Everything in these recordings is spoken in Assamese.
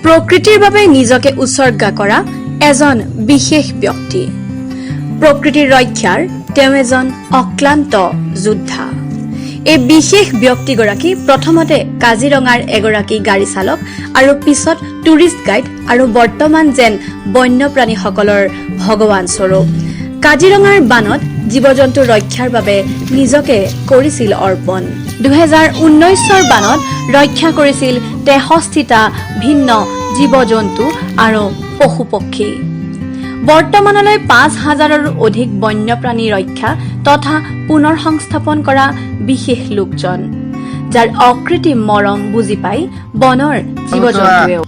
প্ৰকৃতিৰ বাবে নিজকে উৎসৰ্গা কৰা এজন বিশেষ ব্যক্তি। প্ৰকৃতিৰ ৰক্ষাৰ তেওঁ এজন অক্লান্ত যোদ্ধা। এই বিশেষ ব্যক্তিগৰাকী প্ৰথমতে কাজিৰঙাৰ এগৰাকী গাড়ী চালক আৰু পিছত টুৰিষ্ট গাইড আৰু বৰ্তমান যেন বন্যপ্ৰাণীসকলৰ ভগৱান স্বৰূপ। কাজিৰঙাৰ বানত জীৱ-জন্তু ৰক্ষাৰ বাবে নিজকে কৰিছিল অৰ্পণ। 2019 বানত ৰক্ষা কৰিছিল 63টা ভিন্ন জীৱ-জন্তু আৰু পশু-পক্ষী। বৰ্তমানলৈ 5,000ৰো অধিক বন্যপ্ৰাণী ৰক্ষা তথা পুনৰ সংস্থাপন কৰা বিশেষ লোকজন, যাৰ অকৃত্ৰিম মৰম বুজি পাই বনৰ জীৱ-জন্তুৱেও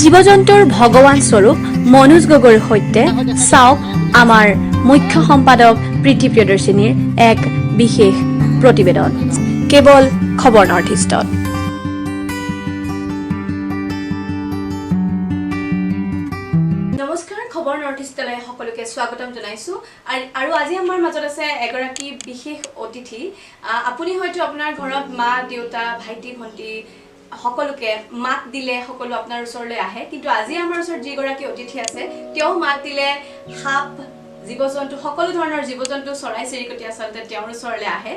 জীৱ-জন্তুৰ ভগৱান স্বৰূপ মনোজ গগৈৰ সৈতে চাওক আমাৰ মুখ্য সম্পাদক প্ৰীতি প্ৰিয়দৰ্শিনীৰ এক বিশেষ প্ৰতিবেদন কেৱল খবৰ নৰ্থ ইষ্টত। নমস্কাৰ, খবৰ নৰ্থ ইষ্টলৈ সকলোকে স্বাগতম জনাইছো। আৰু আজি আমাৰ মাজত আছে এগৰাকী বিশেষ অতিথি। আপুনি হয়তো আপোনাৰ ঘৰত মা, দেউতা, ভাইটি, ভণ্টি সকলোকে মাত দিলে সকলো আপোনাৰ ওচৰলৈ আহে, কিন্তু আজি আমাৰ ওচৰত যিগৰাকী অতিথি আছে তেওঁ মাত দিলে সাপ, জীৱ-জন্তু, সকলো ধৰণৰ জীৱ-জন্তু, চৰাই-চিৰিকটি আচলতে তেওঁৰ ওচৰলৈ আহে।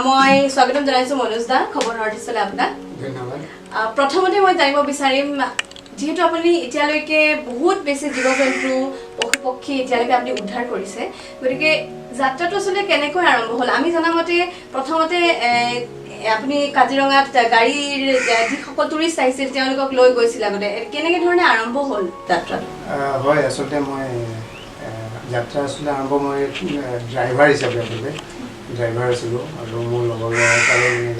মই স্বাগতম জনাইছো মনোজ দা, খবৰ নৰ্থ ইষ্টলৈ আপোনাক। ধন্যবাদ। প্ৰথমতে মই জানিব বিচাৰিম, যিহেতু আপুনি এতিয়ালৈকে বহুত বেছি জীৱ-জন্তু, পশু-পক্ষী এতিয়ালৈকে আপুনি উদ্ধাৰ কৰিছে, গতিকে যাত্ৰাটো আচলতে কেনেকৈ আৰম্ভ হ'ল? আমি জনামতে প্ৰথমতে আপুনি কাজিৰঙাত গাড়ীৰ যিসকল টুৰিষ্ট আহিছিল তেওঁলোকক লৈ গৈছিল, আগতে কেনেকে ধৰণে আৰম্ভ হ'ল যাত্ৰাটো? হয়, আচলতে মই যাত্ৰা আচলতে আৰম্ভ মই ড্ৰাইভাৰ হিচাপে ড্ৰাইভাৰ আছিলোঁ আৰু মোৰ লগৰ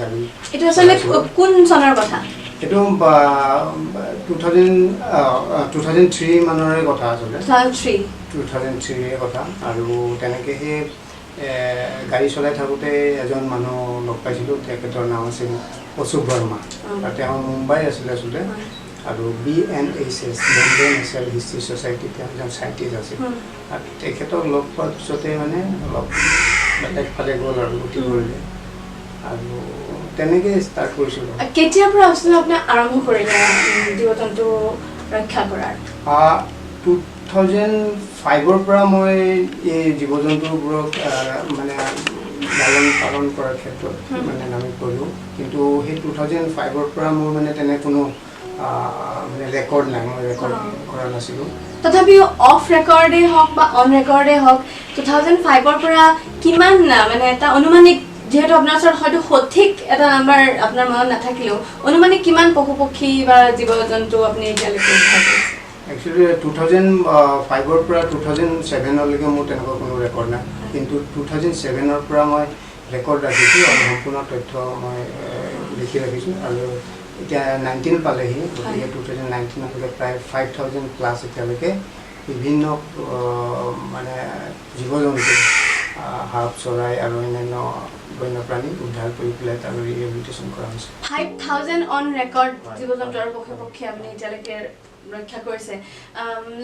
গাড়ী। এইটো আচলতে কোন চনৰ কথা? এইটো 2003 মানৰে কথা আচলতে। 2003 কথা। আৰু তেনেকৈ সেই গাড়ী চলাই থাকোঁতে এজন মানুহ লগ পাইছিলোঁ, তেখেতৰ নাম আছিল অশোক বৰ্মা। তেওঁ মুম্বাই আছিলে আচলতে, আৰু BNHS Bombay natural history society তেওঁ এজন চাইণ্টিষ্ট আছিল। আৰু তেখেতক লগ পোৱাৰ পিছতে মানে অলপ বেলেগ ফালে গ'ল আৰু গতি কৰিলে, আৰু তেনেকৈ ষ্টাৰ্ট কৰিছিলোঁ। কেতিয়াৰ পৰা আচলতে আপুনি আৰম্ভ কৰিলে জীৱ-জন্তু ৰক্ষা কৰাৰ? 2005ৰ পৰা মই এই জীৱ-জন্তুবোৰক মানে লালন পালন কৰাৰ ক্ষেত্ৰত মানে নামি পৰিলোঁ, কিন্তু সেই 2005ৰ পৰা মোৰ মানে তেনে কোনো মানে ৰেকৰ্ড নাই, মই ৰেকৰ্ড কৰা নাছিলোঁ। তথাপিও অফ ৰেকৰ্ডে হওক বা অন ৰেকৰ্ডে হওক 2005ৰ পৰা কিমান মানে এটা অনুমানিক, যিহেতু আপোনাৰ ওচৰত হয়তো সঠিক এটা নাম্বাৰ আপোনাৰ মনত নাথাকিলেও অনুমানিক কিমান পশু-পক্ষী বা জীৱ-জন্তু আপুনি এতিয়ালৈকে উদ্ধাৰ কৰিছে? একচুৱেলি 2005ৰ পৰা 2007লৈকে মোৰ তেনেকুৱা কোনো ৰেকৰ্ড নাই, কিন্তু 2007ৰ পৰা মই ৰেকৰ্ড ৰাখিছোঁ আৰু সম্পূৰ্ণ তথ্য মই লিখি ৰাখিছোঁ। আৰু এতিয়া 19 পালেহি, গতিকে 2019লৈকে প্ৰায় 5,000+ এতিয়ালৈকে বিভিন্ন মানে জীৱ-জন্তু, সাপ, চৰাই আৰু অন্যান্য বন্যপ্ৰাণী উদ্ধাৰ কৰি পেলাই তাৰ ৰিহেবিলিটেশ্যন কৰা হৈছে। 5,000 অন ৰেকৰ্ড জীৱ-জন্তু আৰু পশু-পক্ষী আপুনি এতিয়ালৈকে ৰক্ষা কৰিছে।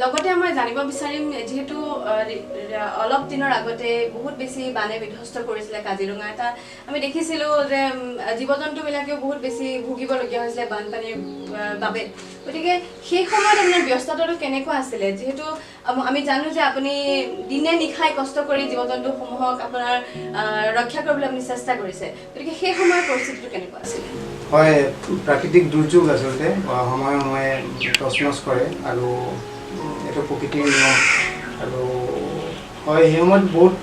লগতে মই জানিব বিচাৰিম, যিহেতু অলপ দিনৰ আগতে বহুত বেছি বানে বিধ্বস্ত কৰিছিলে কাজিৰঙা, এটা আমি দেখিছিলোঁ যে জীৱ-জন্তুবিলাকেও বহুত বেছি ভুগিবলগীয়া হৈছিলে বানপানীৰ বাবে। গতিকে সেই সময়ত আপোনাৰ ব্যস্ততাটো কেনেকুৱা আছিলে? যিহেতু আমি জানো যে আপুনি দিনে নিশাই কষ্ট কৰি জীৱ-জন্তুসমূহক আপোনাৰ ৰক্ষা কৰিবলৈ আপুনি চেষ্টা কৰিছে, গতিকে সেই সময়ৰ পৰিস্থিতিটো কেনেকুৱা আছিলে? হয়, প্ৰাকৃতিক দুৰ্যোগ আচলতে সময়ে সময়ে তছনছ কৰে, আৰু এইটো প্ৰকৃতিৰ নিয়ম। আৰু হয়, সেই সময়ত বহুত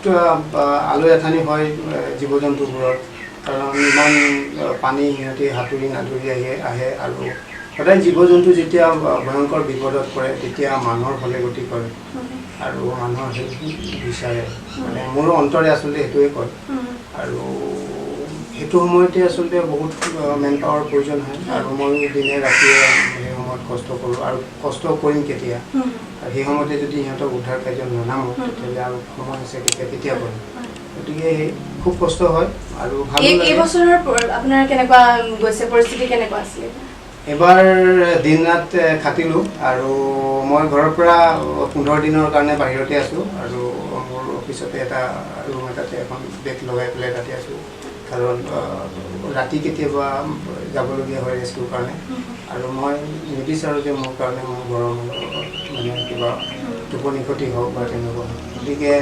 আলৈ আথানি হয় জীৱ-জন্তুবোৰৰ, কাৰণ ইমান পানী সিহঁতি সাঁতুৰি নাদুৰি আহে, আৰু সদায় জীৱ-জন্তু যেতিয়া ভয়ংকৰ বিপদত পৰে তেতিয়া মানুহৰ ফালে গতি কৰে, আৰু মানুহৰ হেল্প বিচাৰে, মানে মোৰ অন্তৰে আচলতে সেইটোৱে কয়। আৰু সেইটো সময়তে আচলতে বহুত মেন পাৱাৰ প্ৰয়োজন হয় আৰু মই দিনে ৰাতিয়ে সেই সময়ত কষ্ট কৰোঁ আৰু কষ্ট কৰিম কেতিয়া আৰু সেই সময়তে যদি সিহঁতক উদ্ধাৰ কাৰ্য ননামো তেতিয়াহ'লে আৰু সময় আছে কেতিয়া কৰিম গতিকে খুব কষ্ট হয় আৰু ভাল এই বছৰৰ আপোনাৰ কেনেকুৱা গৈছে পৰিস্থিতি কেনেকুৱা আছিলে এবাৰ দিন ৰাত খাটিলোঁ আৰু মই ঘৰৰ পৰা 15 দিনৰ কাৰণে বাহিৰতে আছোঁ আৰু মোৰ অফিচতে এটা ৰুম এটাতে এখন বেড লগাই পেলাই তাতে আছোঁ কাৰণ ৰাতি কেতিয়াবা যাবলগীয়া হয় ৰেস্কিউৰ কাৰণে আৰু মই নিবিচাৰোঁ যে মোৰ কাৰণে মোৰ গৰম মানে কিবা টোপনি ক্ষতি হওক বা তেনেকুৱা গতিকে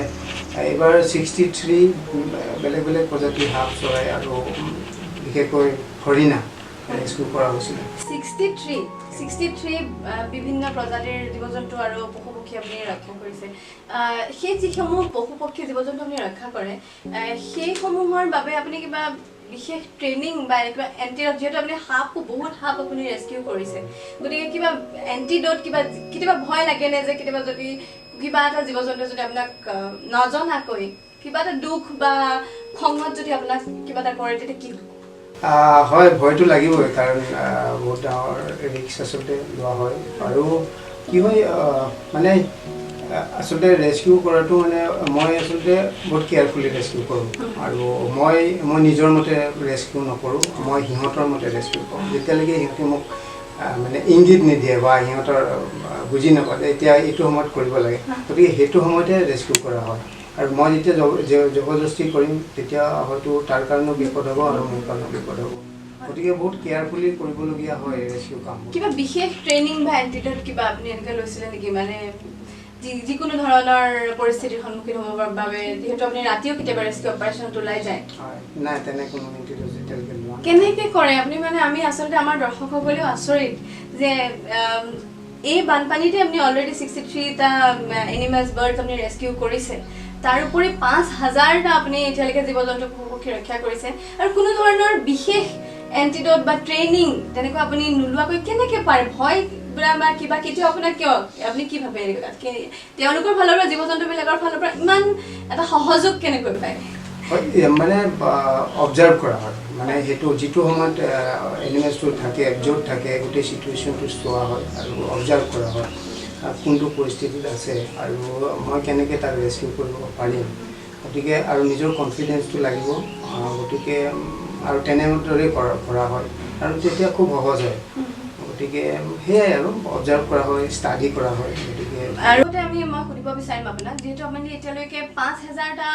এইবাৰ 63 বেলেগ বেলেগ প্ৰজাতিৰ সাপ চৰাই আৰু বিশেষকৈ হৰিণা ৰেস্কিউ কৰা হৈছিলে 63 বিভিন্ন প্ৰজাতিৰ জীৱ-জন্তু আৰু পশু-পক্ষী আপুনি ৰক্ষা কৰিছে সেই যিসমূহ পশু-পক্ষী জীৱ-জন্তু আপুনি ৰক্ষা কৰে সেইসমূহৰ বাবে আপুনি কিবা বিশেষ ট্ৰেইনিং বা কিবা এণ্টিডট যিহেতু আপুনি বহুত সাপ আপুনি ৰেস্কিউ কৰিছে গতিকে কিবা এণ্টিডট কিবা কেতিয়াবা ভয় লাগেনে যে কেতিয়াবা যদি কিবা এটা জীৱ-জন্তু যদি আপোনাক নজনাকৈ কিবা এটা দুখ বা খঙত যদি আপোনাক কিবা এটা কৰে তেতিয়া কি হয় ভয়টো লাগিবই কাৰণ বহুত ডাঙৰ ৰিস্ক আচলতে লোৱা হয় আৰু কি হয় মানে আচলতে ৰেস্কিউ কৰাটো মানে মই আচলতে বহুত কেয়াৰফুলি ৰেস্কিউ কৰোঁ আৰু মই নিজৰ মতে ৰেস্কিউ নকৰোঁ মই সিহঁতৰ মতে ৰেস্কিউ কৰোঁ যেতিয়ালৈকে সিহঁতে মোক মানে ইংগিত নিদিয়ে বা সিহঁতৰ বুজি নাপায় এতিয়া এইটো সময়ত কৰিব লাগে গতিকে সেইটো সময়তে ৰেস্কিউ কৰা হয় আৰু মই যেতিয়া জবৰদস্তি কৰিম তেতিয়া হয়তো তাৰ কাৰণেও বিপদ হ'ব আৰু মোৰ কাৰণেও বিপদ হ'ব গতিকে বহুত কেয়াৰফুলি কৰিবলগীয়া হয় ৰেস্কিউ কাম কিবা বিশেষ ট্ৰেইনিং বা এণ্টিডট কিবা আপুনি এনেকৈ লৈছিলে নেকি মানে যিকোনো ধৰণৰ পৰিস্থিতিৰ সন্মুখীন হ'বৰ বাবে যিহেতু আপুনি ৰাতিও কেতিয়াবা ৰেস্কিউ অপাৰেশ্যনত ওলাই যায় নাই তেনে কোনো এণ্টিডট এতিয়ালৈকে লোৱা কেনেকৈ কৰে আপুনি মানে আমি আচলতে আমাৰ দৰ্শকসকলেও আচৰিত যে এই বানপানীতে আপুনি অলৰেডি 63টা এনিমেলছ বাৰ্ডছ আপুনি ৰেস্কিউ কৰিছে তাৰোপৰি 5000টা আপুনি এতিয়ালৈকে জীৱ-জন্তু পশু-পক্ষী ৰক্ষা কৰিছে আৰু কোনো ধৰণৰ বিশেষ এণ্টিডট বা ট্ৰেইনিং তেনেকুৱা আপুনি নোলোৱাকৈ কেনেকৈ পাৰে ভয় বা কিবা কেতিয়াও আপোনাক কিয় আপুনি কি ভাবে তেওঁলোকৰ ফালৰ পৰা জীৱ-জন্তুবিলাকৰ ফালৰ পৰা ইমান এটা সহযোগ কেনেকৈ পায় মানে অবজাৰ্ভ কৰা হয় মানে সেইটো যিটো সময়ত এনিমেলছটো থাকে য'ত থাকে গোটেই চিটুৱেশ্যনটো চোৱা হয় আৰু অবজাৰ্ভ কৰা হয় কোনটো পৰিস্থিতিত আছে আৰু মই কেনেকৈ তাক ৰেস্কিউ কৰিব পাৰিম গতিকে আৰু নিজৰ কনফিডেন্সটো লাগিব গতিকে আৰু তেনেদৰে কৰা হয় আৰু তেতিয়া খুব সহজ হয় গতিকে সেয়াই আৰু অবজাৰ্ভ কৰা হয় ষ্টাডি কৰা হয় গতিকে আৰু মই সুধিব বিচাৰিম আপোনাক যিহেতু আপুনি এতিয়ালৈকে 5000টা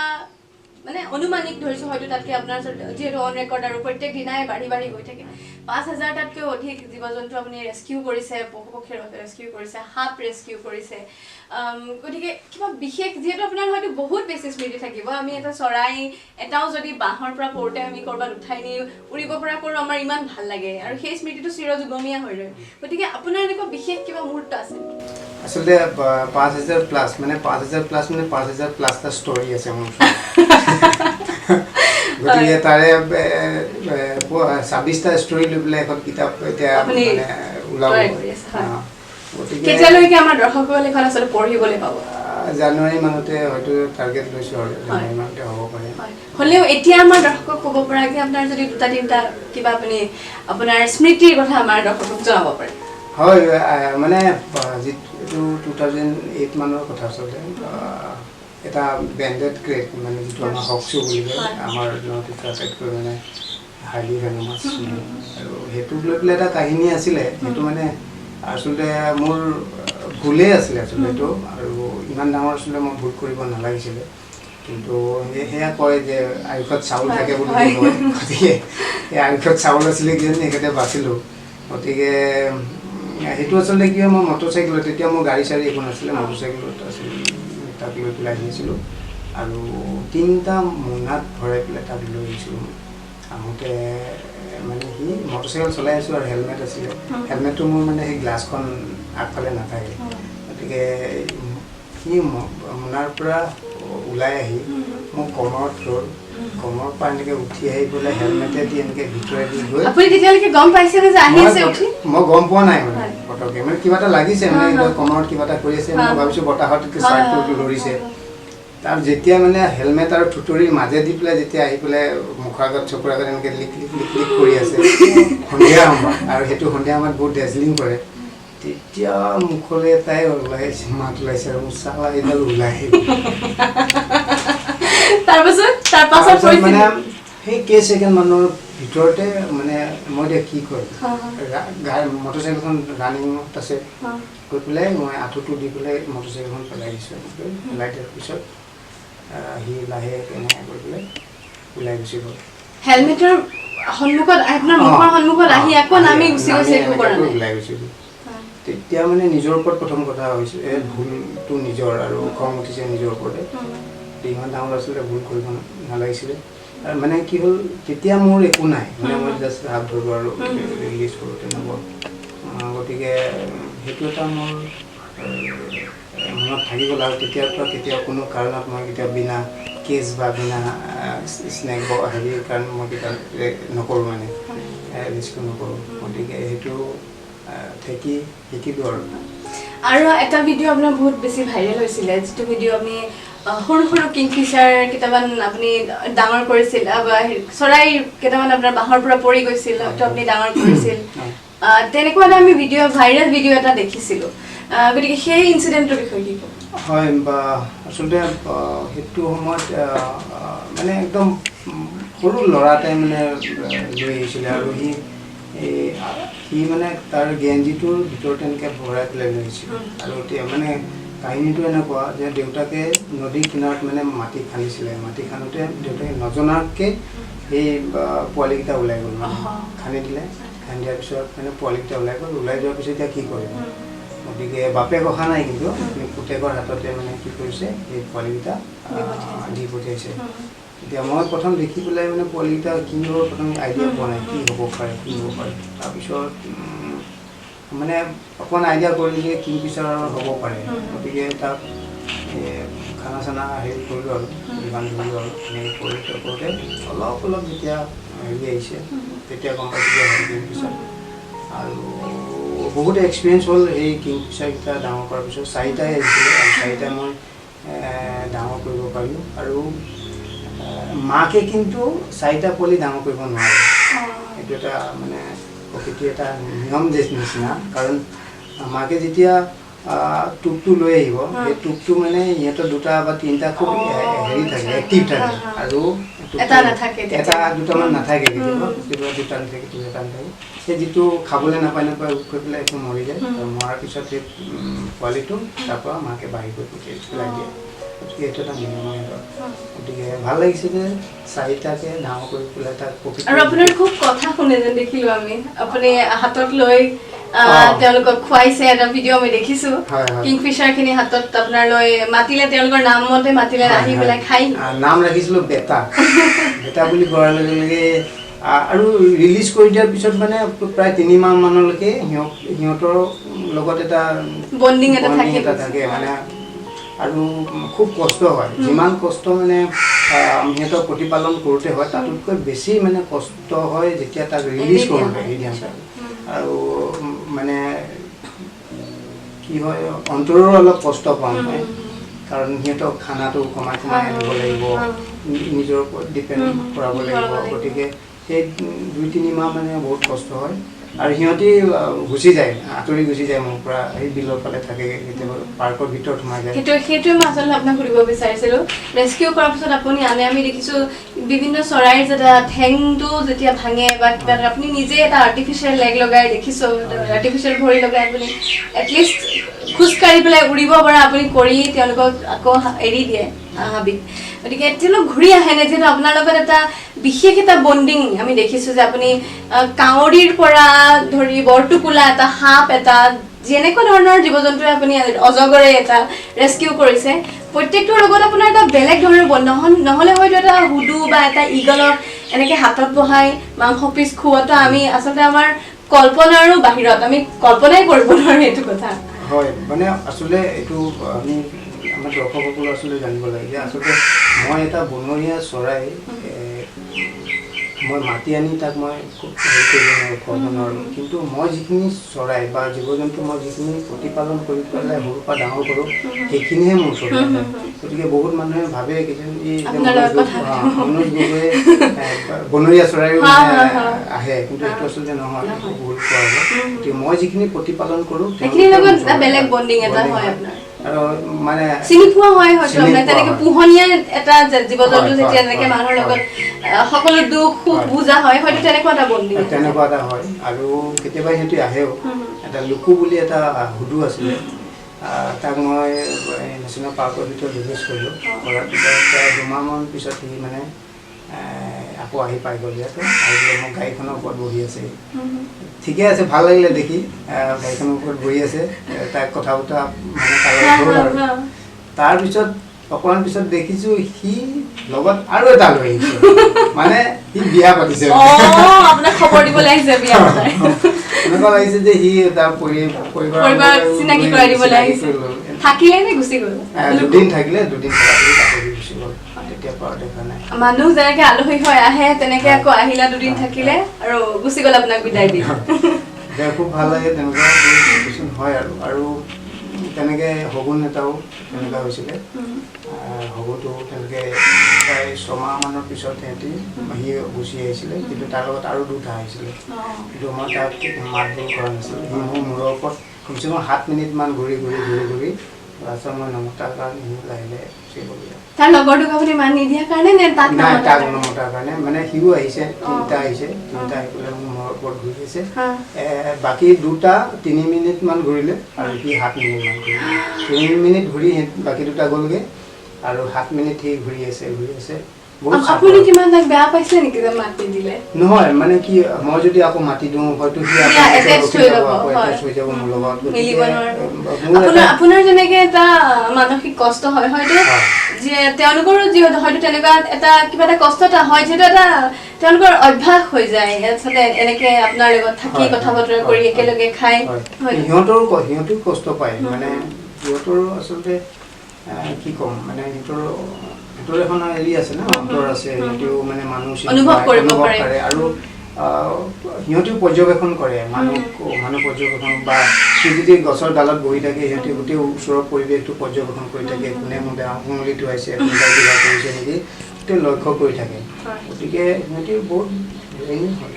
মানে অনুমানিক ধৰিছোঁ হয়তো তাতকৈ আপোনাৰ যিহেতু অন ৰেকৰ্ড আৰু প্ৰত্যেক দিনাই বাঢ়ি গৈ থাকে 5000টাতকৈ অধিক জীৱ-জন্তু আপুনি ৰেস্কিউ কৰিছে পশু-পক্ষী ৰেস্কিউ কৰিছে সাপ ৰেস্কিউ কৰিছে গতিকে কিবা বিশেষ যিহেতু আপোনাৰ হয়তো বহুত বেছি স্মৃতি থাকিব আমি এটা চৰাই এটাও যদি বাঁহৰ পৰা পৰোঁতে আমি ক'ৰবাত উঠাই নি উৰিব পৰা কৰোঁ আমাৰ ইমান ভাল লাগে আৰু সেই স্মৃতিটো চিৰযুগমীয়া হৈ ৰয় গতিকে আপোনাৰ এনেকুৱা বিশেষ কিবা মুহূৰ্ত আছে আচলতে 5000 প্লাছ মানে 5000 প্লাছটা ষ্টৰি আছে মোৰ গতিকে তাৰে 26টা ষ্টৰি লৈ পেলাই এখন কিতাপ এতিয়া মানে ওলাব কেতিয়ালৈকে আমাৰ দৰ্শকসকলে এখন আচলতে পঢ়িবলৈ পাব জানুৱাৰী মাহতে হয়তো টাৰ্গেট লৈছোঁ আৰু জানুৱাৰী মাহতে হ'ব পাৰে হ'লেও এতিয়া আমাৰ দৰ্শকক ক'ব পৰাকৈ আপোনাৰ যদি 2-3টা কিবা আপুনি আপোনাৰ স্মৃতিৰ কথা আমাৰ দৰ্শকক জনাব পাৰে হয় মানে যিটো 2008 মানৰ কথা আচলতে এটা বেণ্ডেড ক্ৰেট মানে যিটো আমাৰ হকচু বুলি কয় আমাৰ নৰ্থ ইষ্ট আটাইতকৈ মানে হাইলি ভেনমাছ আৰু সেইটো লৈ পেলাই এটা কাহিনী আছিলে সেইটো মানে আচলতে মোৰ ভুলেই আছিলে আচলতে এইটো আৰু ইমান ডাঙৰ আচলতে মই ভুল কৰিব নালাগিছিলে কিন্তু সেয়া কয় যে আয়ুষত চাউল থাকে বুলি কয় গতিকে সেই আয়ুষত চাউল আছিলে কিজানি সেইকাৰণে বাচিলোঁ গতিকে সেইটো আচলতে কি হয় মই মটৰচাইকেলত তেতিয়া মোৰ গাড়ী চাড়ী একো নাছিলে মটৰচাইকেলত আছিলে তাক লৈ পেলাই আহিছিলোঁ আৰু 3টা মোনাত ভৰাই পেলাই তাক লৈ আহিছিলোঁ আহোঁতে মানে সি মটৰচাইকেল চলাই আছোঁ আৰু হেলমেট আছিলে হেলমেটটো মোৰ মানে সেই গ্লাছখন আগফালে নাথাকে গতিকে সি মোনাৰ পৰা ওলাই আহি মোক কমৰত ৰ'ল কমৰ পৰা এনেকৈ উঠি আহি পেলাই হেলমেটে দি এনেকৈ ভিতৰেদি গৈ আপুনি তেতিয়ালৈকে গম পাইছেনে যে আহি আছে উঠি মই গম পোৱা নাই মানে পটককৈ মানে কিবা এটা লাগিছে মানে কমৰত কিবা এটা কৰি আছে মই ভাবিছোঁ বতাহত চাৰ্টটো লৰিছে তাৰ যেতিয়া মানে হেলমেট আৰু থুতুৰিৰ মাজে দি পেলাই যেতিয়া আহি পেলাই মুখৰ আগত চকুৰ আগত এনেকৈ লিক কৰি আছে সন্ধিয়া সময়ত, আৰু সেইটো সন্ধিয়া সময়ত বহুত ডেজলিং কৰে, তেতিয়া মুখলৈ এটাই ওলাইছে মাত ওলাইছে আৰু চালা এইডাল ওলাই আহিব। তাৰপাছত মানে সেই কেইছেকেণ্ড মানৰ ভিতৰতে মানে মই এতিয়া কি কৰিম, মটৰচাইকেলখন ৰানিঙত আছে, গৈ পেলাই মই আঁঠুটো দি পেলাই মটৰচাইকেলখন পেলাই দিছোঁ। পেলাই দিয়াৰ পিছত সি লাহে কেনেকৈ কৰি পেলাই ওলাই গুচি গ'ল। হেলমেটৰ সন্মুখত আপোনাৰ মুখৰ সন্মুখত আহি আকৌ নামি গুচি গৈছে, একো কৰা নাই। ওলাই গৈছে। তেতিয়া মানে নিজৰ ওপৰত প্ৰথম কথা হৈছে ভুলটো নিজৰ, আৰু খং উঠিছে নিজৰ ওপৰতে। ইমান ডাঙৰ ল'ৰা ছোৱালীয়ে ভুল কৰিব নালাগিছিলে। মানে কি হ'ল, তেতিয়া মোৰ একো নাই, মানে মই জাষ্ট হাত ধৰোঁ আৰু ৰিলিজ কৰোঁ তেনেকুৱা। গতিকে সেইটো এটা মোৰ মনত থাকি গ'ল, আৰু তেতিয়াৰ পৰা কেতিয়াও কোনো কাৰণত মই কেতিয়াও বিনা কেছ বা বিনা স্নেক হেৰিৰ কাৰণে মই কেতিয়াও নকৰোঁ, মানে ৰিস্ক নকৰোঁ। গতিকে সেইটো শিকিলোঁ আৰু এটা ভিডিঅ' আপোনাৰ বহুত বেছি ভাইৰেল হৈছিলে, যিটো ভিডিঅ' আপুনি সৰু সৰু কিংফিচাৰ কেইটামান আপুনি ডাঙৰ কৰিছিল, চৰাই কেইটামান আপোনাৰ বাঁহৰ পৰা পৰি গৈছিল, হয়তো আপুনি ডাঙৰ কৰিছিল, তেনেকুৱা এটা আমি ভাইৰেল ভিডিঅ' এটা দেখিছিলোঁ। গতিকে সেই ইনচিডেণ্টটোৰ বিষয়ে কি ক'ব? হয়, আচলতে সেইটো সময়ত মানে একদম সৰু ল'ৰা এটাই মানে লৈ আহিছিলে, আৰু সি মানে তাৰ গেঞ্জিটোৰ ভিতৰত এনেকৈ ভৰাই পেলাই লৈ আহিছিল। আৰু এতিয়া মানে কাহিনীটো এনেকুৱা যে দেউতাকে নদীৰ কিনাৰত মানে মাটি খান্দিছিলে, মাটি খান্দোতে দেউতাকে নজনাকৈ সেই পোৱালিকেইটা ওলাই গ'ল, মানে খান্দি দিলে, খান্দি দিয়াৰ পিছত মানে পোৱালিকেইটা ওলাই গ'ল। ওলাই যোৱাৰ পিছত এতিয়া কি কৰিব, গতিকে বাপেক অহা নাই, কিন্তু পুতেকৰ হাততে মানে কি কৰিছে, সেই পোৱালিকেইটা দি পঠিয়াইছে। এতিয়া মই প্ৰথম দেখি পেলাই মানে পোৱালিকেইটা কি হ'ব প্ৰথম আইডিয়া পোৱা নাই, কি হ'ব পাৰে। তাৰপিছত মানে অকণমান আইডিয়া কৰিলোঁ যে কিংফিচাৰৰ হ'ব পাৰে। গতিকে তাক খানা চানা হেৰি কৰিলোঁ আৰু যোগান ধৰিলোঁ, আৰু এনেকৈ কৰোঁতে অলপ যেতিয়া হেৰি আহিছে, তেতিয়া গম পাইছোঁ যে হয় কিংফিচাৰ। আৰু বহুত এক্সপিৰিয়েঞ্চ হ'ল এই কিংফিচাৰকেইটা ডাঙৰ কৰাৰ পিছত। 4টাই আহিছিলে, আৰু 4টাই মই ডাঙৰ কৰিব পাৰিলোঁ। আৰু মাকে কিন্তু 4টা পোৱালি ডাঙৰ কৰিব নোৱাৰে, এইটো এটা মানে প্ৰকৃতিৰ এটা নিয়ম নিচিনা। কাৰণ মাকে যেতিয়া টোপটো লৈ আহিব, সেই টোপটো মানে সিহঁতৰ 2টা বা 3টা খুব হেৰি থাকে, এক্টিভ থাকে, আৰু এটা 2টামান নাথাকে, কেতিয়াবা 2টা নাথাকে, 2টা নাথাকে। সেই যিটো খাবলৈ নাপায় উঠি পেলাই একো মৰি যায়, আৰু মৰাৰ পিছত সেই পোৱালিটো তাৰপৰা মাকে বাঢ়ি গৈ পেলাই দিয়ে। গতিকে এইটো এটা নিয়ম। গতিকে ভাল লাগিছে যে 4টাকে ডাঙৰ কৰি পেলাই তাক প্ৰকৃতি। আৰু আপোনাৰ খুব কথা শুনে যেন দেখিলোঁ আমি, আপুনি হাতত লৈ তেওঁলোকক খুৱাইছে, এটা ভিডিঅ' আমি দেখিছোঁ। কিংফিচাৰখিনি হাতত আপোনাৰ লৈ মাতিলে, তেওঁলোকৰ নাম মতে মাতিলে, আহি পেলাই খাই। নাম ৰাখিছিলোঁ বেটা, বেটা বুলি কোৱাৰ লগে লগে, আৰু ৰিলিজ কৰি দিয়াৰ পিছত মানে প্ৰায় 3 মাহ মানলৈকে সিহঁতৰ লগত এটা বণ্ডিং এটা থাকে মানে। আৰু খুব কষ্ট হয়, যিমান কষ্ট মানে সিহঁতক প্ৰতিপালন কৰোঁতে হয়, তাতোতকৈ বেছি মানে কষ্ট হয় যেতিয়া তাক ৰিলিজ কৰোঁতে, এৰি দিয়াৰ। আৰু মানে কি হয়, অন্তৰৰ অলপ কষ্ট পাওঁ মই, কাৰণ সিহঁতক খানাটো কমাই দিব লাগিব, নিজৰ ওপৰত ডিপেণ্ড কৰাব লাগিব। গতিকে সেই 2-3 মাহ মানে বহুত কষ্ট হয়, আৰু সিহঁতি গুচি যায়, আঁতৰি গুচি যায় মোৰ পৰা, সেই বিলৰ ফালে থাকে, কেতিয়াবা পাৰ্কৰ ভিতৰত সোমাই যায়। সেইটোৱে মই আচলতে আপোনাক সুধিব বিচাৰিছিলোঁ। ৰেস্কিউ কৰাৰ পিছত আপুনি আমি দেখিছোঁ বিভিন্ন চৰাইৰ যেতিয়া ঠেংটো যেতিয়া ভাঙে বা কিবা, আপুনি নিজে এটা আৰ্টিফিচিয়েল লেগ লগাই দেখিছোঁ, আৰ্টিফিচিয়েল ভৰি লগাই আপুনি এটলিষ্ট খোজকাঢ়ি পেলাই উৰিব পৰা আপুনি কৰি তেওঁলোকক আকৌ এৰি দিয়ে হাবিত। গতিকে তেওঁলোক ঘূৰি আহেনে, যিহেতু আপোনাৰ লগত এটা বিশেষ এটা বণ্ডিং আমি দেখিছোঁ, যে আপুনি কাউৰীৰ পৰা ধৰি বৰটোকোলা এটা, সাপ এটা, যেনেকুৱা ধৰণৰ জীৱ জন্তুৱে আপুনি অজগৰে এটা ৰেস্কিউ কৰিছে, প্ৰত্যেকটোৰ লগত আপোনাৰ এটা বেলেগ ধৰণৰ নহ'লে হয়তো এটা হুডু বা এটা ইগলক এনেকৈ হাতত বহাই মাংস পিচ খুওৱাটো আমি আচলতে আমাৰ কল্পনাৰো বাহিৰত, আমি কল্পনাই কৰিব নোৱাৰোঁ এইটো কথা। হয়, মানে আচলতে এইটো আমি আমাৰ দৰ্শকসকলে আচলতে জানিব লাগে যে আচলতে মই এটা বনৰীয়া চৰাই মই মাতি আনি তাক মই হেৰি কৰিব নোৱাৰোঁ, খুৱাব নোৱাৰোঁ। কিন্তু মই যিখিনি চৰাই বা জীৱ জন্তু মই যিখিনি প্ৰতিপালন কৰি পেলাই সৰুৰ পৰা ডাঙৰ কৰোঁ সেইখিনিহে মোৰ ওচৰত আহে। গতিকে বহুত মানুহে ভাবে কিজানি এই মনোজ গগৈয়ে বনৰীয়া চৰাইও আহে, কিন্তু সেইটো আচলতে নহয়, বহুত খোৱা হ'ব। গতিকে মই যিখিনি প্ৰতিপালন কৰোঁ বেলেগ বণ্ডিং এটা হয় আপোনাৰ, আৰু মানে চিনি পোৱা হয় হয়তো আপোনাৰ তেনেকে পোহনীয়া এটা জীৱ জন্তু যেতিয়া এনেকে মানুহৰ লগত সকলো দুখ সুখ বুজা হয়, হয়তো তেনেকুৱা এটা বণ্ডিং তেনেকুৱা এটা হয়। আৰু কেতিয়াবা সিহঁতি আহেও। এটা লুকু বুলি এটা হুদু আছিলে, তাক মই নেশ্যনেল পাৰ্কৰ ভিতৰত ৰিলিজ কৰিলোঁ। কৰাৰ পিছত প্ৰায় 2 মাহমান পিছত সি মানে আকৌ আহি পাই গ'ল ইয়াতে। আহি পেলাই মোৰ গাড়ীখনৰ ওপৰত বহি আছে, ঠিকে আছে, ভাল লাগিলে দেখি। গাড়ীখনৰ ওপৰত বহি আছে, তাক কথা বতৰা মানে হ'ল আৰু তাৰপিছত অকণমান পিছত দেখিছোঁ সি লগত আৰু এটা লৈ আহিছে, মানে সি বিয়া পাতিছে। খবৰ দিবলৈ আহিছে বিয়া পতাৰ। এনেকুৱা লাগিছে যে সি তাৰ পৰিবাৰ চিনাকি কৰাই দিবলৈ আহিছে। থাকিলে নে গুচি গ'ল? 2 দিন থাকিলে, 2 দিন থকাৰ পিছত আকৌ গুচি গ'ল। তেতিয়া পৰা দেখা নাই। মানুহ যেনেকে আলহী হৈ আহে তেনেকে আকৌ আহিলা, 2 দিন থাকিলে আৰু গুচি গ'ল আপোনাক বিদায় দি। খুব ভাল লাগে তেনেকুৱা কিছু হয়। আৰু তেনেকে শগুন এটাও তেনেকুৱা হৈছিলে। শগুনটো তেনেকে প্ৰায় 6 মাহমানৰ পিছত সিহঁতি সি গুচি আহিছিলে, কিন্তু তাৰ লগত আৰু 2টা আহিছিলে। কিন্তু মই তাক মাত বোল কৰা নাছিলোঁ। সি মোৰ মূৰৰ ওপৰত কমচে কম 7 মিনিটমান ঘূৰি লাষ্টত মই নমতাৰ কাৰণে সি লাহে লাহে গুচি গ'ল। তাৰ লগৰটোক আপুনি মাত নিদিয়াৰ কাৰণে নে তাক নমতাৰ কাৰণে? মানে সিও আহিছে, 3টা আহিছে, 3টা আহি পেলাই মোৰ মূৰৰ ওপৰত ঘূৰি আছে। বাকী 2টা 3 মিনিটমান ঘূৰিলে আৰু সি 7 মিনিটমান ঘূৰিলে। 3 মিনিট ঘূৰি বাকী 2টা গ'লগৈ আৰু 7 মিনিট সি ঘূৰি আছে। আপুনি কিমান তাক বেয়া পাইছে নেকি যে মাত নিদিলে? নহয়, মানে কি, মই যদি আকৌ মাতি দিওঁ হয়তো সি হৈ যাব মোৰ লগত। আপোনাৰ যেনেকে এটা মানসিক কষ্ট হয়, হয়তো যে তেওঁলোকৰো হয়তো তেনেকুৱা এটা কিবা এটা কষ্ট এটা হয়, যিহেতু এটা তেওঁলোকৰ অভ্যাস হৈ যায় আচলতে এনেকে আপোনাৰ লগত থাকি কথা বতৰা কৰি একেলগে খাই। সিহঁতৰো কষ্ট পায়, মানে সিহঁতৰ আচলতে কি ক'ম, মানে সিহঁতৰ এখন হেৰি আছে ন, অন্তৰ আছে। সিহঁতেও মানে মানুহ অনুভৱ পাৰে আৰু সিহঁতেও পৰ্যবেক্ষণ কৰে, মানুহ পৰ্যবেক্ষণ, বা সি যদি গছৰ ডালত বহি থাকে সিহঁতে গোটেই ওচৰৰ পৰিৱেশটো পৰ্যবেক্ষণ কৰি থাকে। কোনে মোলে আঙুলি টোৱাইছে, কোনোবাই কিবা কৰিছে নেকি, গোটেই লক্ষ্য কৰি থাকে। গতিকে সিহঁতে বহুত হেৰি হয়।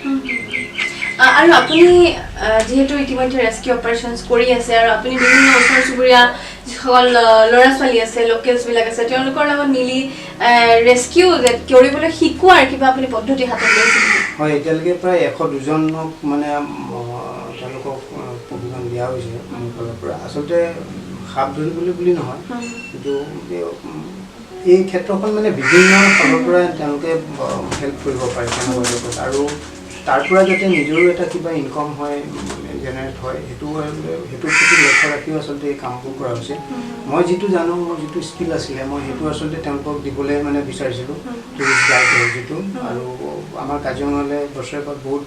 আৰু আপুনি যিহেতু ইতিমধ্যে ৰেস্কিউ অপাৰেশ্যনছ কৰি আছে আৰু আপুনি বিভিন্ন ওচৰ চুবুৰীয়া যিসকল ল'ৰা ছোৱালী আছে, লোকেলছবিলাক আছে, তেওঁলোকৰ লগত মিলি ৰেস্কিউ কৰিবলৈ শিকোৱাৰ কিবা আপুনি পদ্ধতি হাতত লৈছে? হয়, এতিয়ালৈকে প্ৰায় 102জনক মানে তেওঁলোকক প্ৰশিক্ষণ দিয়া হৈছে মোৰ ফালৰ পৰা। আচলতে সাপ ধৰিবলৈ বুলি নহয়, কিন্তু এই ক্ষেত্ৰখন মানে বিভিন্ন ফালৰ পৰা তেওঁলোকে হেল্প কৰিব পাৰে তেনেকুৱা। আৰু তাৰ পৰা যাতে নিজৰো এটা কিবা ইনকাম হয়, জেনেৰেট হয়, সেইটোৰ প্ৰতি লক্ষ্য ৰাখিও আচলতে এই কামবোৰ কৰা হৈছে। মই যিটো জানো, মোৰ যিটো স্কিল আছিলে, মই সেইটো আচলতে তেওঁলোকক দিবলৈ মানে বিচাৰিছিলোঁ, টুৰিষ্ট গাইড যিটো। আৰু আমাৰ কাজিৰঙালৈ বছৰেকত বহুত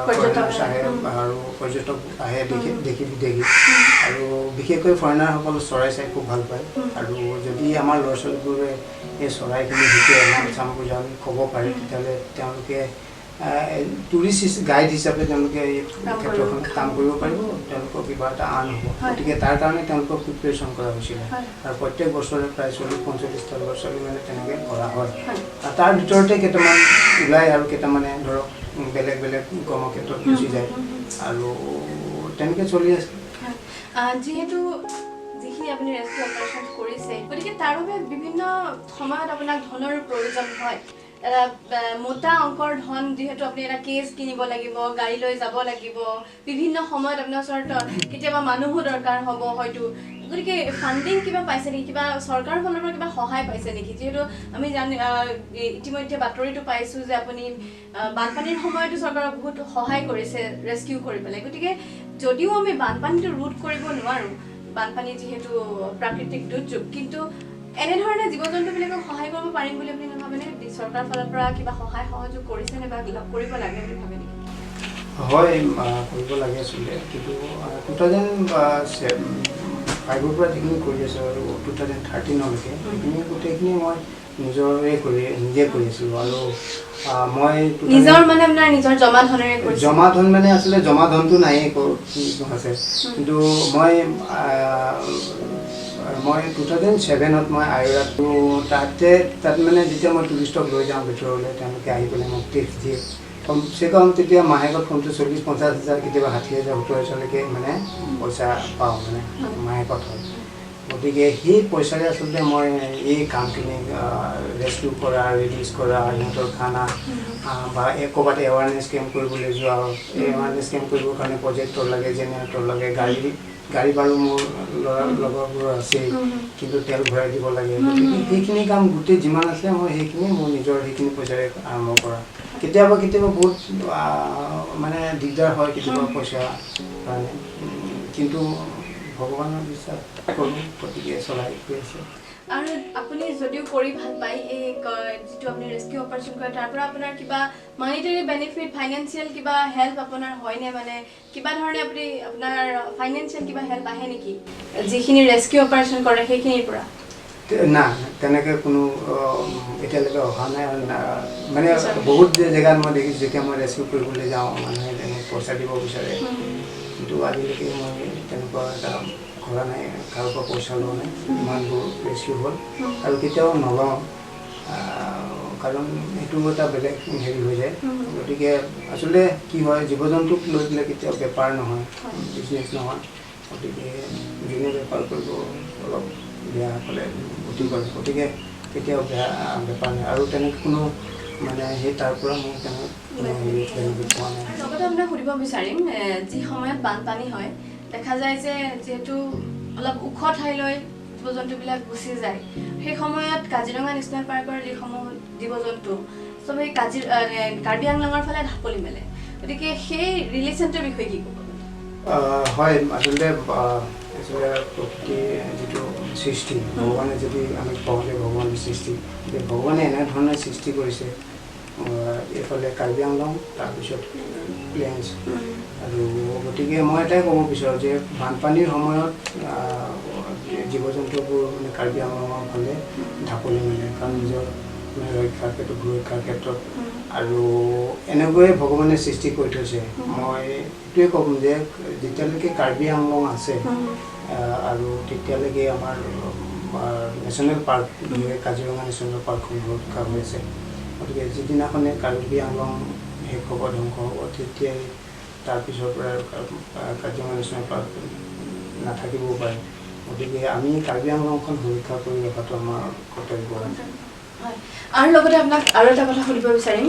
ফৰেনাৰ্ছ আহে আৰু পৰ্যটক আহে, দেখি বিদেশী। আৰু বিশেষকৈ ফৰেনাৰসকল চৰাই চাই খুব ভাল পায়। আৰু যদি আমাৰ ল'ৰা ছোৱালীবোৰে এই চৰাইখিনি শিকে, নাম চামবোৰ যদি ক'ব পাৰে, তেতিয়াহ'লে তেওঁলোকে টুৰিষ্ট গাইড হিচাপে তেওঁলোকে এই ক্ষেত্ৰখনত কাম কৰিব পাৰিব, তেওঁলোকৰ কিবা এটা আৰ্ণ হ'ব। গতিকে তাৰ কাৰণে তেওঁলোকক প্ৰিপেৰেশ্যন কৰা হৈছিলে। আৰু প্ৰত্যেক বছৰে প্ৰায় 40-45টা ল'ৰা ছোৱালী মানে তেনেকৈ কৰা হয়। আৰু তাৰ ভিতৰতে কেইটামান ওলাই আৰু কেইটামানে ধৰক বেলেগ কৰ্মক্ষেত্ৰত গুচি যায়, আৰু তেনেকৈ চলি আছে। যিহেতু যিখিনি আপুনি ৰেস্কিউ অপাৰেশ্যন কৰিছে, গতিকে তাৰ বাবে বিভিন্ন সময়ত আপোনাক ধনৰ প্ৰয়োজন হয়। এটা মোটা অংকৰ ধন, যিহেতু আপুনি এটা কেছ কিনিব লাগিব, গাড়ী লৈ যাব লাগিব, বিভিন্ন সময়ত আপোনাৰ ওচৰত কেতিয়াবা মানুহো দৰকাৰ হ'ব হয়তো। গতিকে ফাণ্ডিং কিবা পাইছে নেকি, কিবা চৰকাৰৰ ফালৰ পৰা কিবা সহায় পাইছে নেকি? যিহেতু আমি ইতিমধ্যে বাতৰিটো পাইছোঁ যে আপুনি বানপানীৰ সময়তো চৰকাৰক বহুত সহায় কৰিছে ৰেস্কিউ কৰি পেলাই। গতিকে যদিও আমি বানপানীটো ৰোধ কৰিব নোৱাৰোঁ, বানপানী যিহেতু প্ৰাকৃতিক দুৰ্যোগ, কিন্তু এনেধৰণে জীৱ জন্তুবিলাকক সহায় কৰিব পাৰিম বুলি আপুনি নাভাবেনে? চৰকাৰৰ ফালৰ পৰা কিবা সহায় সহযোগ কৰিছেনে বা কৰিব লাগে বুলি ভাবে নেকি? হয়, কৰিব লাগে আচলতে, কিন্তু 2005ৰ পৰা যিখিনি কৰি আছোঁ আৰু 2013লৈকে সেইখিনি গোটেইখিনি মই নিজৰে নিজে কৰি আছিলোঁ আৰু মই নিজৰ মানে আপোনাৰ নিজৰ জমা ধনেৰে কৰিছে জমা ধন মানে আচলতে জমা ধনটো নাই আছে কিন্তু মই 2007ত মই আইৰাটো তাত মানে যেতিয়া মই টুৰিষ্টক লৈ যাওঁ ভিতৰলৈ তেওঁলোকে আহি পেলাই মোক টিপছ দিয়ে কমচে কম তেতিয়া মাহেকত কমটো 40-50 হাজাৰ কেতিয়াবা 60,000-70,000 হাজাৰলৈকে মানে পইচা পাওঁ মানে মাহেকত হয় গতিকে সেই পইচাৰে আচলতে মই এই কামখিনি ৰেস্কিউ কৰা ৰিলিজ কৰা সিহঁতৰ খানা বা ক'ৰবাত এৱাৰনেছ কেম্প কৰিবলৈ যোৱা এৱাৰনেছ কেম্প কৰিবৰ কাৰণে প্ৰজেক্টৰ লাগে জেনেৰেটৰ লাগে গাড়ী বাৰু মোৰ লগৰবোৰ আছেই কিন্তু তেল ভৰাই দিব লাগে গতিকে সেইখিনি কাম গোটেই যিমান আছে মই সেইখিনি মোৰ নিজৰ সেইখিনি পইচাৰে আৰম্ভ কৰা কেতিয়াবা বহুত মানে দিগদাৰ হয় কেতিয়াবা পইচা কাৰণে কিন্তু ভগৱানৰ বিশ্বাস কৰোঁ গতিকে চলাই গৈ আছে আৰু আপুনি যদিও কৰি ভাল পায় এই যিটো আপুনি ৰেস্কিউ অপাৰেশ্যন কৰে তাৰ পৰা আপোনাৰ কিবা মনিটাৰী বেনিফিট ফাইনেন্সিয়েল কিবা হেল্প আপোনাৰ হয়নে মানে কিবা ধৰণে আপুনি আপোনাৰ ফাইনেন্সিয়েল কিবা হেল্প আহে নেকি যিখিনি ৰেস্কিউ অপাৰেশ্যন কৰে সেইখিনিৰ পৰা না তেনেকৈ কোনো এতিয়ালৈকে অহা নাই মানে বহুত জেগাত মই দেখিছোঁ যেতিয়া মই ৰেস্কিউ কৰিবলৈ যাওঁ মানুহে তেনেকৈ পইচা দিব বিচাৰে কিন্তু আজিলৈকে মই তেনেকুৱা এটা কৰা নাই কাৰোৰ পৰা পইচা লোৱা নাই ইমানবোৰ ৰেস্কিউ হ'ল আৰু কেতিয়াও নলওঁ কাৰণ এইটো এটা বেলেগ হেৰি হৈ যায় গতিকে আচলতে কি হয় জীৱ জন্তুক লৈ পেলাই কেতিয়াও বেপাৰ নহয় বিজনেছ নহয় গতিকে যোনে বেপাৰ কৰিব অলপ বেয়া হ'লে গতি কৰে গতিকে কেতিয়াও বেয়া বেপাৰ নহয় আৰু তেনেকৈ কোনো মানে সেই তাৰ পৰা মই বেনিফিট পোৱা নাই লগতে আপোনাক সুধিব বিচাৰিম যি সময়ত বানপানী হয় দেখা যায় যে যেহেতু অলপ ওখ ঠাইলৈ জীৱ জন্তুবিলাক গুচি যায় সেই সময়ত কাজিৰঙা নেশ্যনেল পাৰ্কৰ যিসমূহ জীৱ জন্তু চবেই কাৰ্বি আংলঙৰ ফালে ঢাপলি মেলে গতিকে সেই ৰিলেশ্যনটোৰ বিষয়ে কি ক'ব হয় আচলতে প্ৰকৃতিৰ যিটো সৃষ্টি ভগৱানে যদি আমি কওঁ যে ভগৱানৰ সৃষ্টি ভগৱানে এনেধৰণে সৃষ্টি কৰিছে এইফালে কাৰ্বি আংলং তাৰপিছত প্লেইনছ আৰু গতিকে মই এটাই ক'ব বিচাৰোঁ যে বানপানীৰ সময়ত জীৱ জন্তুবোৰ মানে কাৰ্বি আংলঙৰ ফালে ঢাপলি মেলে কাৰণ নিজৰ ৰক্ষাৰ ক্ষেত্ৰত আৰু এনেকৈয়ে ভগৱানে সৃষ্টি কৰি থৈছে মই এইটোৱে ক'ম যে যেতিয়ালৈকে কাৰ্বি আংলং আছে আৰু তেতিয়ালৈকে আমাৰ নেশ্যনেল পাৰ্ক কাজিৰঙা নেশ্যনেল পাৰ্কখন সুৰক্ষা হৈ আছে গতিকে যিদিনাখনে কাৰ্বি আংলং শেষ হ'ব ধ্বংস হ'ব তেতিয়াই তাৰপিছৰ পৰা কাজিৰঙা নেশ্যনেল পাৰ্ক নাথাকিবও পাৰে গতিকে আমি কাৰ্বি আংলংখন সুৰক্ষা কৰি ৰখাটো আমাৰ কৰ্তব্য আৰু লগতে আপোনাক আৰু এটা কথা সুধিব বিচাৰিম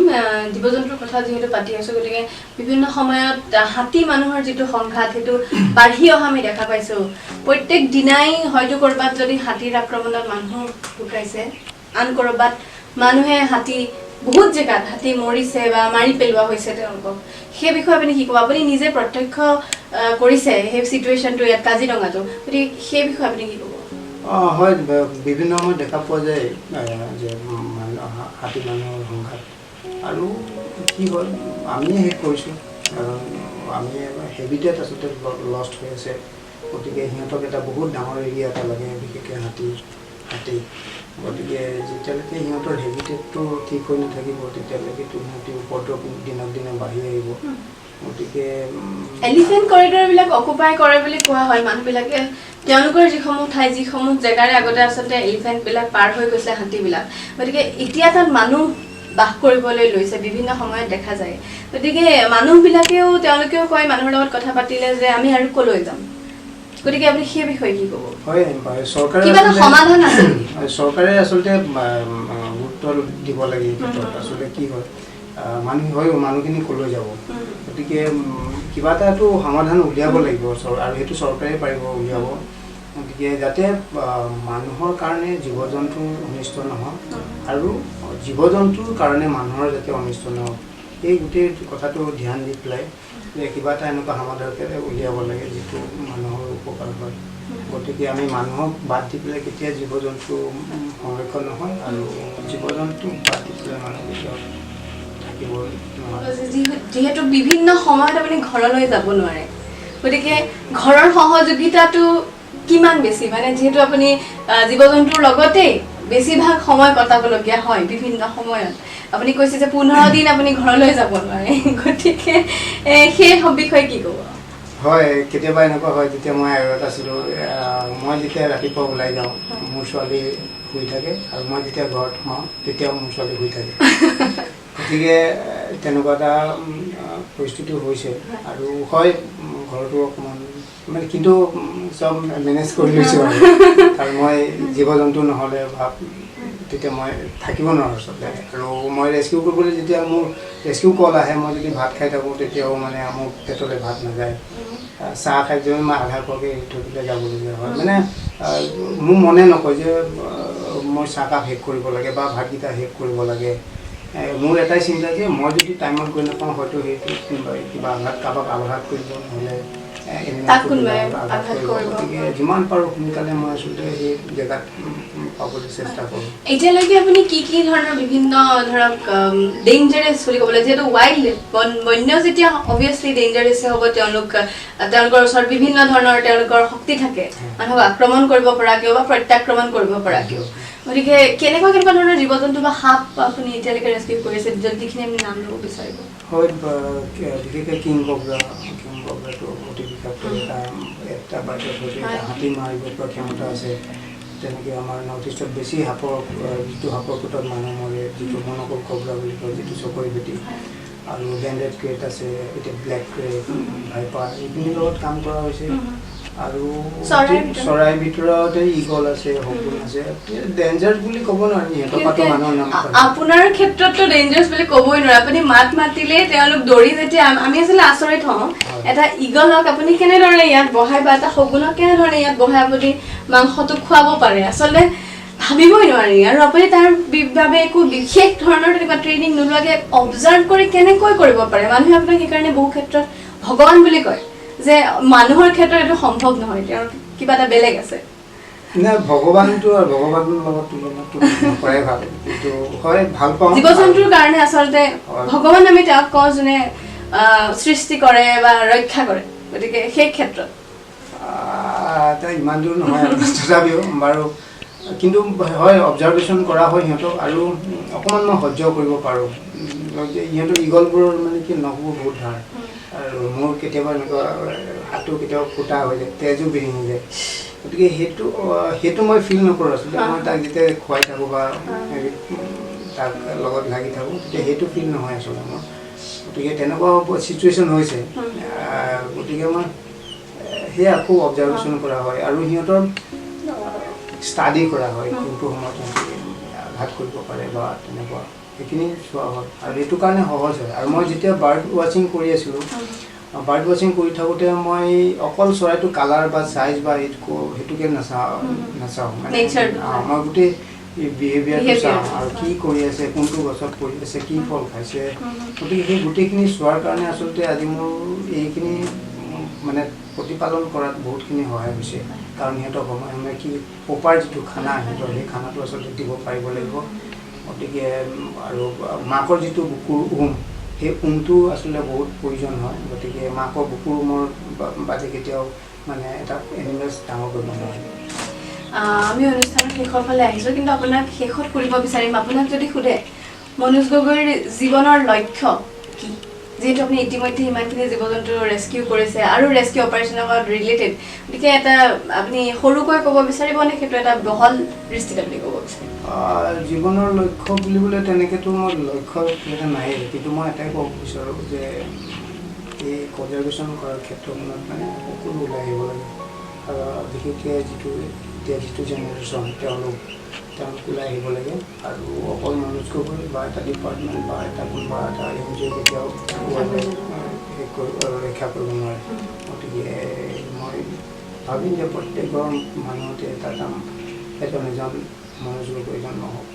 জীৱ জন্তুৰ কথা যিহেতু পাতি আছোঁ গতিকে বিভিন্ন সময়ত হাতী মানুহৰ যিটো সংঘাত সেইটো বাঢ়ি অহা আমি দেখা পাইছোঁ প্ৰত্যেক দিনাই হয়তো ক'ৰবাত যদি হাতীৰ আক্ৰমণত মানুহ ঢুকাইছে আন ক'ৰবাত মানুহে হাতী বহুত জেগাত হাতী মৰিছে বা মাৰি পেলোৱা হৈছে তেওঁলোকক সেই বিষয়ে আপুনি কি ক'ব আপুনি নিজে প্ৰত্যক্ষ কৰিছে সেই চিটুৱেশ্যনটো ইয়াত কাজিৰঙাটো গতিকে সেই বিষয়ে আপুনি কি ক'ব হয় বিভিন্ন সময়ত দেখা পোৱা যায় যে হাতী মানুহৰ সংঘাত আৰু কি হয় আমিয়ে শেষ কৰিছোঁ কাৰণ আমি হেবিটেট আচলতে লষ্ট হৈ আছে গতিকে সিহঁতক এটা বহুত ডাঙৰ এৰিয়া এটা লাগে বিশেষকৈ হাতী গতিকে যেতিয়ালৈকে সিহঁতৰ হেবিটেটটো ঠিক হৈ নাথাকিব তেতিয়ালৈকেতো সিহঁতি উপদ্ৰৱ দিনক দিনে বাঢ়ি আহিব গতিকে এলিফেণ্ট কৰিডৰবিলাক অকুপাই কৰে বুলি কোৱা হয় মানুহবিলাকে তেওঁলোকৰ যিসমূহ জেগাৰে আগতে আচলতে এলিফেণ্টবিলাক পাৰ হৈ গৈছে হাতীবিলাক গতিকে এতিয়া তাত মানুহ বাস কৰিবলৈ লৈছে বিভিন্ন সময়ত দেখা যায় গতিকে মানুহবিলাকেও তেওঁলোকেও কয় মানুহৰ লগত কথা পাতিলে যে আমি আৰু ক'লৈ যাম গতিকে আপুনি সেই বিষয়ে কি ক'ব হয় চৰকাৰে আচলতে গুৰুত্ব দিব লাগে আচলতে কি হয় মানুহখিনি ক'লৈ যাব গতিকে কিবা এটাতো সমাধান উলিয়াব লাগিব আৰু সেইটো চৰকাৰে পাৰিব উলিয়াব গতিকে যাতে মানুহৰ কাৰণে জীৱ জন্তুৰ অনিষ্ট নহওক আৰু জীৱ জন্তুৰ কাৰণে মানুহৰ যাতে অনিষ্ট নহওক এই গোটেই কথাটো ধ্যান দি পেলাই যে কিবা এটা এনেকুৱা সমাধানকে উলিয়াব লাগে যিটো মানুহৰ উপকাৰ হয় গতিকে আমি মানুহক বাদ দি পেলাই কেতিয়া জীৱ জন্তু সংৰক্ষণ নহয় আৰু জীৱ জন্তু বাদ দি পেলাই মানুহ কেতিয়াও থাকিব যিহেতু বিভিন্ন সময়ত আপুনি ঘৰলৈ যাব নোৱাৰে গতিকে ঘৰৰ সহযোগিতাটো কিমান বেছি মানে যিহেতু আপুনি জীৱ জন্তুৰ লগতেই বেছিভাগ সময় কটাবলগীয়া হয় বিভিন্ন সময়ত আপুনি কৈছে যে 15 দিন আপুনি ঘৰলৈ যাব নোৱাৰে গতিকে সেই বিষয়ে কি ক'ব হয় কেতিয়াবা এনেকুৱা হয় যেতিয়া মই আইৰত আছিলোঁ মই যেতিয়া ৰাতিপুৱা ওলাই যাওঁ মোৰ ছোৱালী শুই থাকে আৰু মই যেতিয়া ঘৰত সোমাওঁ তেতিয়াও মোৰ ছোৱালী শুই থাকে গতিকে তেনেকুৱা এটা পৰিস্থিতি হৈছে আৰু হয় ঘৰটো অকণমান মানে কিন্তু চব মেনেজ কৰি লৈছোঁ আৰু মই জীৱ জন্তু নহ'লে তেতিয়া মই থাকিব নোৱাৰোঁ আচলতে আৰু মই ৰেস্কিউ কৰিবলৈ যেতিয়া মোৰ ৰেস্কিউ কল আহে মই যদি ভাত খাই থাকোঁ তেতিয়াও মানে মোৰ পেটলৈ ভাত নাযায় চাহ খাই যদি মই আধা খোৱাকৈ থৈ পেলাই যাবলগীয়া হয় মানে মোৰ মনে নকয় যে মই চাহকাপ শেষ কৰিব লাগে বা ভাতকেইটা শেষ কৰিব লাগে মোৰ এটাই চিন্তা যে মই যদি টাইমত গৈ নাপাওঁ হয়তো সেইটো কিবা আঘাত কাৰোবাক আঘাত কৰিব নহ'লে গতিকে যিমান পাৰোঁ সোনকালে মই আচলতে সেই জেগাত পাবলৈ চেষ্টা কৰোঁ এতিয়ালৈকে আপুনি কি ধৰণৰ বিভিন্ন ধৰক ডেঞ্জাৰাছ বুলি ক'বলৈ যিহেতু ৱাইল্ড বন্য যেতিয়া অবভিয়াছলি ডেঞ্জাৰাছে হ'ব তেওঁলোকৰ ওচৰত বিভিন্ন ধৰণৰ তেওঁলোকৰ শক্তি থাকে মানুহক আক্ৰমণ কৰিব পৰাকেও বা প্ৰত্যাক্ৰমণ কৰিব পৰাকেও গতিকে কেনেকুৱা ধৰণৰ জীৱ জন্তু বা সাপ আপুনি এতিয়ালৈকে ৰেস্কিউ কৰিছে যিখিনি আপুনি নাম ল'ব বিচাৰিব হয় বিশেষকৈ কিং কবৰাটো অতি বিষাক্ত এটা বাটত হয়তো এটা হাতী মাৰিব পৰা ক্ষমতা আছে তেনেকৈ আমাৰ নৰ্থ ইষ্টত বেছি যিটো সাপৰ কোটত মানুহ মৰে যিটো মনকল কবৰা বুলি কয় যিটো চকৰি ভেটি আৰু বেণ্ডেড ক্ৰেট আছে এতিয়া ব্লেক ক্ৰেট ভাইপাৰ এইখিনিৰ লগত কাম কৰা হৈছে আৰু চৰাইৰ ভিতৰত ইগল আছে শগুন আছে ডেঞ্জাৰাছ বুলি ক'ব নোৱাৰি সিহঁতৰ মানুহৰ নাম আপোনাৰ ক্ষেত্ৰততো ডেঞ্জাৰাছ বুলি ক'বই নোৱাৰে আপুনি মাতিলে তেওঁলোক দৌৰি যেতিয়া আমি আচলতে আচৰিত হওঁ এটা ইগলক আপুনি কেনেদৰে ইয়াত বহাই বা এটা শগুনক কেনেদৰে ইয়াত বহাই আপুনি মাংসটো খুৱাব পাৰে আচলতে ভাবিবই নোৱাৰি আৰু আপুনি তাৰ বাবে একো বিশেষ ধৰণৰ তেনেকুৱা ট্ৰেইনিং নোলোৱাকৈ অবজাৰ্ভ কৰি কেনেকৈ কৰিব পাৰে মানুহে আপোনাক সেইকাৰণে বহু ক্ষেত্ৰত ভগৱান বুলি কয় যে মানুহৰ ক্ষেত্ৰত এইটো সম্ভৱ নহয় তেওঁৰ কিবা এটা বেলেগ আছে নাই ভগৱানটো আৰু ভগৱানৰ লগত তুলনাটো নকৰাই ভাল কিন্তু হয় ভাল পাওঁ জীৱ জন্তুৰ কাৰণে আচলতে ভগৱান আমি তেওঁক কওঁ যোনে সৃষ্টি কৰে বা ৰক্ষা কৰে গতিকে সেই ক্ষেত্ৰত ইমান দূৰ নহয় তথাপিও বাৰু কিন্তু হয় অবজাৰ্ভেশ্যন কৰা হয় সিহঁতক আৰু অকণমান মই সহ্য কৰিব পাৰোঁ ইহঁতৰ ইগলবোৰৰ মানে কি নখবোৰ বহুত ধাৰ আৰু মোৰ কেতিয়াবা এনেকুৱা হাতটো কেতিয়াবা ফুটা হৈ যায় তেজো বিৰিঙি যায় গতিকে সেইটো মই ফিল নকৰোঁ আচলতে মই তাক যেতিয়া খুৱাই থাকোঁ বা তাক লগত লাগি থাকোঁ তেতিয়া সেইটো ফিল নহয় আচলতে মোৰ গতিকে তেনেকুৱা চিটুৱেশ্যন হৈছে গতিকে মই সেয়া খুব অবজাৰ্ভেশ্যন কৰা হয় আৰু সিহঁতৰ ষ্টাডি কৰা হয় কোনটো সময়ত আঘাত কৰিব পাৰে বা তেনেকুৱা সেইখিনি চোৱা হয় আৰু এইটো কাৰণে সহজ হয় আৰু মই যেতিয়া বাৰ্ড ৱাচিং কৰি আছিলোঁ বাৰ্ড ৱাচিং কৰি থাকোঁতে মই অকল চৰাইটো কালাৰ বা চাইজ বা সেইটোকে নাচাওঁ মানে মই গোটেই বিহেভিয়াৰটো চাওঁ আৰু কি কৰি আছে কোনটো গছত পৰি আছে কি ফল খাইছে গতিকে সেই গোটেইখিনি চোৱাৰ কাৰণে আচলতে আজি মোৰ এইখিনি মানে প্ৰতিপালন কৰাত বহুতখিনি সহায় হৈছে কাৰণ সিহঁতক সময়ে সময়ে কি প্ৰপাৰ যিটো খানা সিহঁতৰ সেই খানাটো আচলতে দিব পাৰিব লাগিব গতিকে আৰু মাকৰ যিটো বুকুৰ সেই উমটো আচলতে বহুত প্ৰয়োজন হয় গতিকে মাকৰ বুকুৰ উমৰ বাদে কেতিয়াও মানে এটা এনিমেলছ ডাঙৰ কৰিব নোৱাৰে আমি অনুষ্ঠানৰ শেষৰ ফালে আহিছোঁ কিন্তু আপোনাক শেষত কৰিব বিচাৰিম আপোনাক যদি সোধে মনোজ গগৈৰ জীৱনৰ লক্ষ্য কি যিহেতু আপুনি ইতিমধ্যে ইমানখিনি জীৱ জন্তু ৰেস্কিউ কৰিছে আৰু ৰেস্কিউ অপাৰেশ্যনৰ লগত ৰিলেটেড গতিকে এটা আপুনি সৰুকৈ ক'ব বিচাৰিবনে সেইটো এটা বহল দৃষ্টিত আপুনি ক'ব বিচাৰিব জীৱনৰ লক্ষ্য বুলিবলৈ তেনেকৈতো মোৰ লক্ষ্য এটা নায়েই কিন্তু মই এটাই ক'ব বিচাৰোঁ যে এই কনজাৰ্ভেশ্যন কৰাৰ ক্ষেত্ৰখনত মানে সকলো ওলাই আহিব লাগে বিশেষকৈ যিটো জেনেৰেশ্যন তেওঁলোক ওলাই আহিব লাগে আৰু অকল মনোজ গগৈ বা এটা ডিপাৰ্টমেণ্ট বা এটা কোনোবা এটা NGO কেতিয়াও ৰক্ষা কৰিব নোৱাৰে গতিকে মই ভাবিম যে প্ৰত্যেকৰ মানুহতে এটা এজন মনোজ গগৈ এজন নহওক